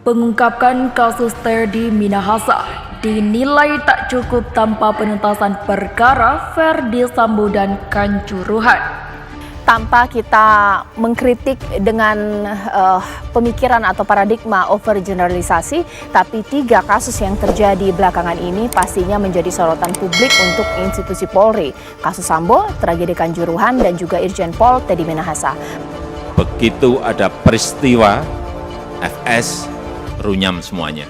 Pengungkapan kasus Teddy Minahasa dinilai tak cukup tanpa penuntasan perkara Ferdy Sambo dan Kanjuruhan. Tanpa kita mengkritik dengan pemikiran atau paradigma overgeneralisasi, tapi 3 kasus yang terjadi belakangan ini pastinya menjadi sorotan publik untuk institusi Polri. Kasus Sambo, tragedi Kanjuruhan, dan juga Irjen Pol Teddy Minahasa. Begitu ada peristiwa, FS runyam semuanya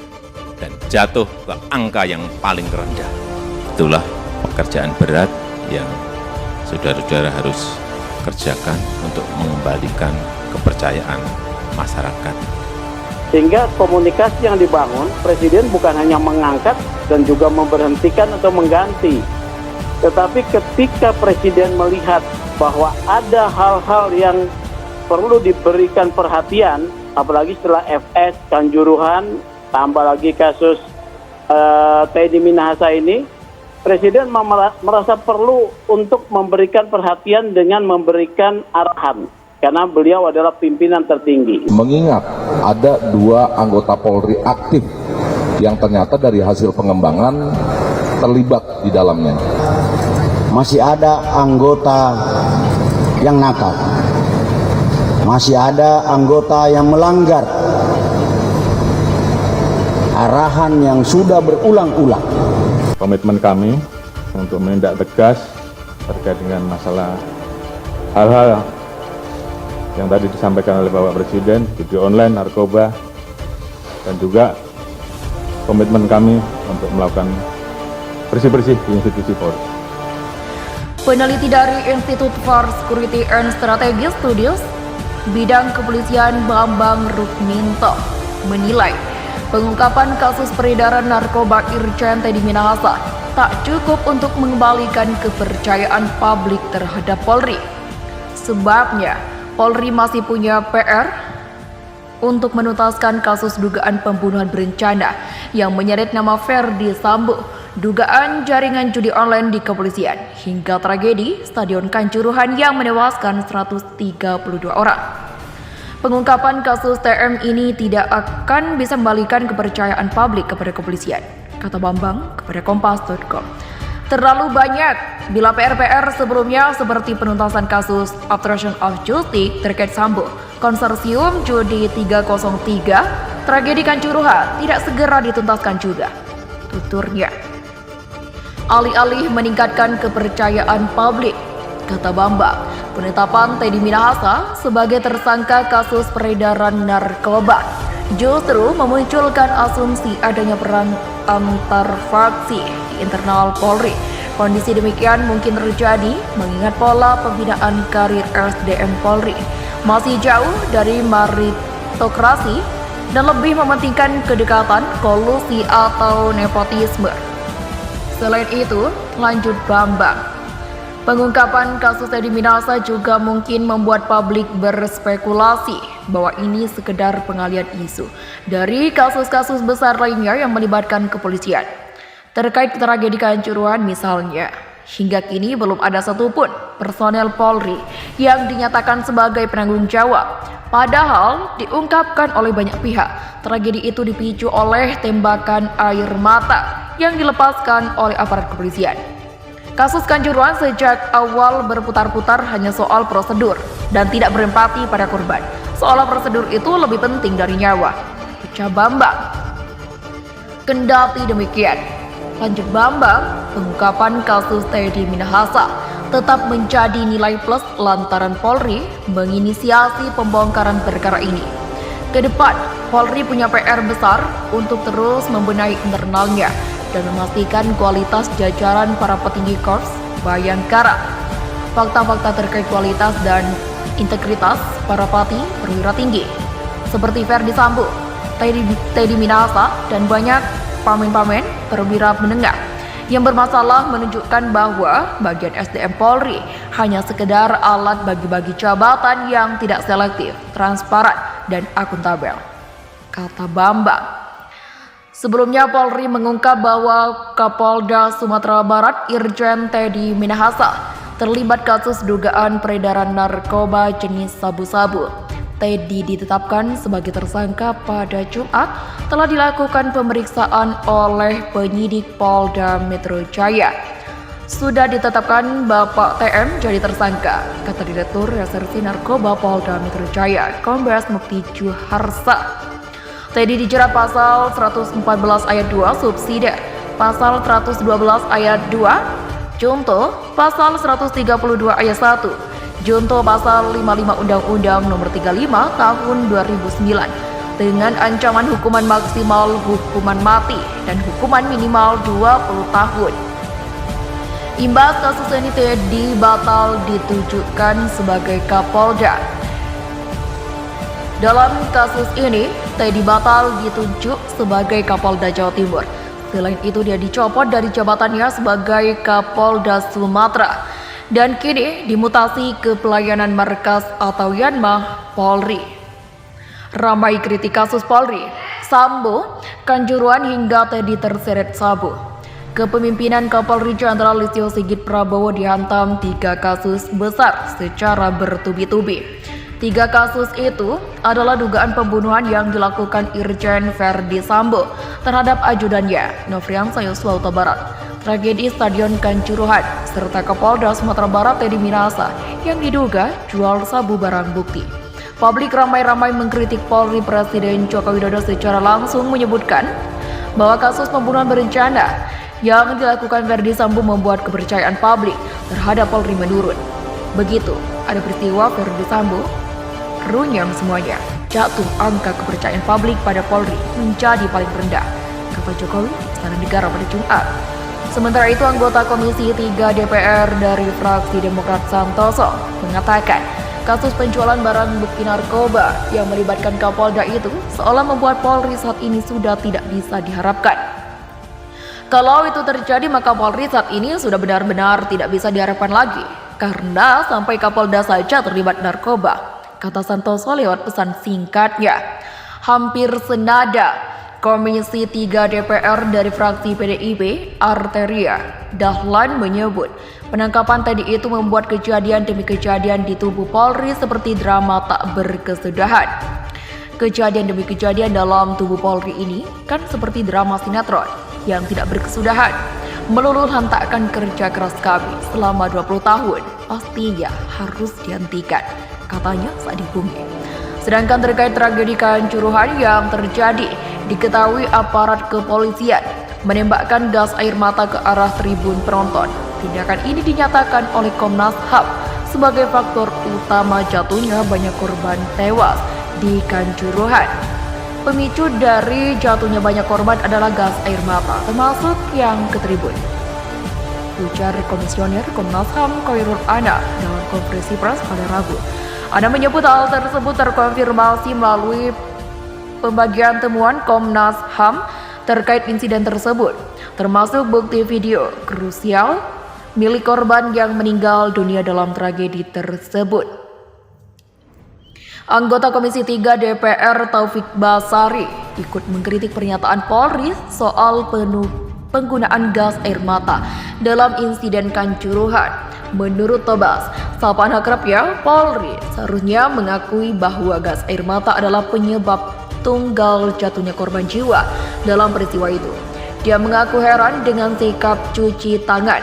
dan jatuh ke angka yang paling rendah. Itulah pekerjaan berat yang saudara-saudara harus kerjakan untuk mengembalikan kepercayaan masyarakat. Sehingga komunikasi yang dibangun, Presiden bukan hanya mengangkat dan juga memberhentikan atau mengganti. Tetapi ketika Presiden melihat bahwa ada hal-hal yang perlu diberikan perhatian, apalagi setelah FS, Kanjuruhan, tambah lagi kasus Teddy Minahasa ini, Presiden merasa perlu untuk memberikan perhatian dengan memberikan arahan, karena beliau adalah pimpinan tertinggi. Mengingat ada 2 anggota Polri aktif yang ternyata dari hasil pengembangan terlibat di dalamnya. Masih ada anggota yang nakal, masih ada anggota yang melanggar arahan yang sudah berulang-ulang. Komitmen kami untuk menindak tegas terkait dengan masalah hal-hal yang tadi disampaikan oleh Bapak Presiden, video online, narkoba, dan juga komitmen kami untuk melakukan bersih-bersih di institusi Polri. Peneliti dari Institute for Security and Strategy Studies bidang kepolisian Bambang Rukminto menilai pengungkapan kasus peredaran narkoba Irjen Teddy Minahasa tak cukup untuk mengembalikan kepercayaan publik terhadap Polri. Sebabnya, Polri masih punya PR untuk menuntaskan kasus dugaan pembunuhan berencana yang menyeret nama Ferdy Sambo, dugaan jaringan judi online di kepolisian, hingga tragedi Stadion Kanjuruhan yang menewaskan 132 orang. Pengungkapan kasus TM ini tidak akan bisa membalikan kepercayaan publik kepada kepolisian, kata Bambang kepada Kompas.com. Terlalu banyak bila PR-PR sebelumnya seperti penuntasan kasus obstruction of justice terkait Sambo, konsorsium judi 303, tragedi Kanjuruhan tidak segera dituntaskan juga, tuturnya. Alih-alih meningkatkan kepercayaan publik, kata Bambang, penetapan Teddy Minahasa sebagai tersangka kasus peredaran narkoba justru memunculkan asumsi adanya perang antar faksi di internal Polri. Kondisi demikian mungkin terjadi mengingat pola pembinaan karir SDM Polri masih jauh dari meritokrasi dan lebih mementingkan kedekatan, kolusi atau nepotisme. Selain itu, lanjut Bambang, pengungkapan kasus Teddy Minahasa juga mungkin membuat publik berspekulasi bahwa ini sekedar pengalian isu dari kasus-kasus besar lainnya yang melibatkan kepolisian. Terkait tragedi Kanjuruhan misalnya, hingga kini belum ada satupun personel Polri yang dinyatakan sebagai penanggung jawab. Padahal diungkapkan oleh banyak pihak, tragedi itu dipicu oleh tembakan air mata yang dilepaskan oleh aparat kepolisian. Kasus Kanjuruhan sejak awal berputar-putar hanya soal prosedur dan tidak berempati pada korban. Seolah prosedur itu lebih penting dari nyawa, ucap Bambang. Kendati demikian, lanjut Bambang, pengungkapan kasus Teddy Minahasa tetap menjadi nilai plus lantaran Polri menginisiasi pembongkaran perkara ini. Kedepan, Polri punya PR besar untuk terus membenahi internalnya dan memastikan kualitas jajaran para petinggi Korps Bayangkara. Fakta-fakta terkait kualitas dan integritas para pati perwira tinggi seperti Ferdy Sambo, Teddy Minahasa, dan banyak pamen-pamen perwira menengah yang bermasalah menunjukkan bahwa bagian SDM Polri hanya sekedar alat bagi-bagi jabatan yang tidak selektif, transparan, dan akuntabel, kata Bambang. Sebelumnya Polri mengungkap bahwa Kapolda Sumatera Barat Irjen Teddy Minahasa terlibat kasus dugaan peredaran narkoba jenis sabu-sabu. Teddy ditetapkan sebagai tersangka pada Jumat telah dilakukan pemeriksaan oleh penyidik Polda Metro Jaya. Sudah ditetapkan Bapak TM jadi tersangka, kata Direktur Reserse Narkoba Polda Metro Jaya, Kombes Mukti Juharsa. Teddy dijerat pasal 114 ayat 2 subsidiar, pasal 112 ayat 2 junto, pasal 132 ayat 1 junto pasal 55 Undang-Undang Nomor 35 Tahun 2009 dengan ancaman hukuman maksimal hukuman mati dan hukuman minimal 20 tahun. Imbas kasus ini Teddy batal ditujukan sebagai Kapolda. Dalam kasus ini, Teddy batal ditunjuk sebagai Kapolda Jawa Timur. Selain itu, dia dicopot dari jabatannya sebagai Kapolda Sumatera dan kini dimutasi ke pelayanan markas atau Yanma Polri. Ramai kritik kasus Polri, Sambo, Kanjuruhan hingga Teddy terseret sabu. Kepemimpinan Kapolri Jenderal Listio Sigit Prabowo dihantam 3 kasus besar secara bertubi-tubi. 3 kasus itu adalah dugaan pembunuhan yang dilakukan Irjen Verdi Sambo terhadap ajudannya, Nofriansah Yosua Huta Barat, tragedi Stadion Kanjuruhan, serta Kapolda Sumatera Barat Teddy Minasa yang diduga jual sabu barang bukti. Publik ramai-ramai mengkritik Polri. Presiden Joko Widodo secara langsung menyebutkan bahwa kasus pembunuhan berencana yang dilakukan Verdi Sambo membuat kepercayaan publik terhadap Polri menurun. Begitu ada peristiwa Verdi Sambo, runyam semuanya. Jatuh angka kepercayaan publik pada Polri menjadi paling rendah, kata Jokowi Istana Negara pada Jumat. Sementara itu, anggota Komisi 3 DPR dari fraksi Demokrat Santoso mengatakan kasus penjualan barang bukti narkoba yang melibatkan Kapolda itu seolah membuat Polri saat ini sudah tidak bisa diharapkan. Kalau itu terjadi, maka Polri saat ini sudah benar-benar tidak bisa diharapkan lagi karena sampai Kapolda saja terlibat narkoba, kata Santoso lewat pesan singkatnya. Hampir senada, Komisi 3 DPR dari fraksi PDIP, Arteria Dahlan menyebut penangkapan Teddy itu membuat kejadian demi kejadian di tubuh Polri seperti drama tak berkesudahan. Kejadian demi kejadian dalam tubuh Polri ini kan seperti drama sinetron yang tidak berkesudahan. Meluluh lantakkan kerja keras kami selama 20 tahun pastinya harus dihentikan, katanya saat dihubungi. Sedangkan terkait tragedi Kanjuruhan yang terjadi, diketahui aparat kepolisian menembakkan gas air mata ke arah tribun penonton. Tindakan ini dinyatakan oleh Komnas HAM sebagai faktor utama jatuhnya banyak korban tewas di Kanjuruhan. Pemicu dari jatuhnya banyak korban adalah gas air mata, termasuk yang ke tribun, ujar Komisioner Komnas HAM Khairul Anam dalam konferensi pers pada Rabu. Anam menyebut hal tersebut terkonfirmasi melalui pembagian temuan Komnas HAM terkait insiden tersebut, termasuk bukti video krusial milik korban yang meninggal dunia dalam tragedi tersebut. Anggota Komisi 3 DPR Taufik Basari ikut mengkritik pernyataan Polri soal penggunaan gas air mata dalam insiden Kanjuruhan. Menurut Tobas, sapaan akrabnya, Polri seharusnya mengakui bahwa gas air mata adalah penyebab tunggal jatuhnya korban jiwa dalam peristiwa itu. Dia mengaku heran dengan sikap cuci tangan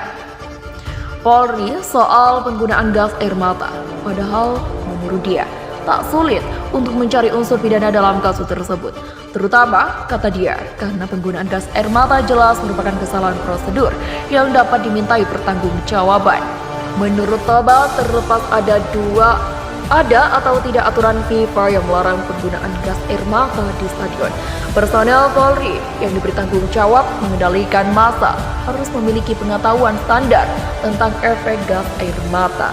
Polri soal penggunaan gas air mata. Padahal menurut dia tak sulit untuk mencari unsur pidana dalam kasus tersebut. Terutama, kata dia, karena penggunaan gas air mata jelas merupakan kesalahan prosedur yang dapat dimintai pertanggungjawaban. Menurut Tobas, terlepas ada atau tidak aturan FIFA yang melarang penggunaan gas air mata di stadion, personel Polri yang diberi tanggung jawab mengendalikan massa harus memiliki pengetahuan standar tentang efek gas air mata.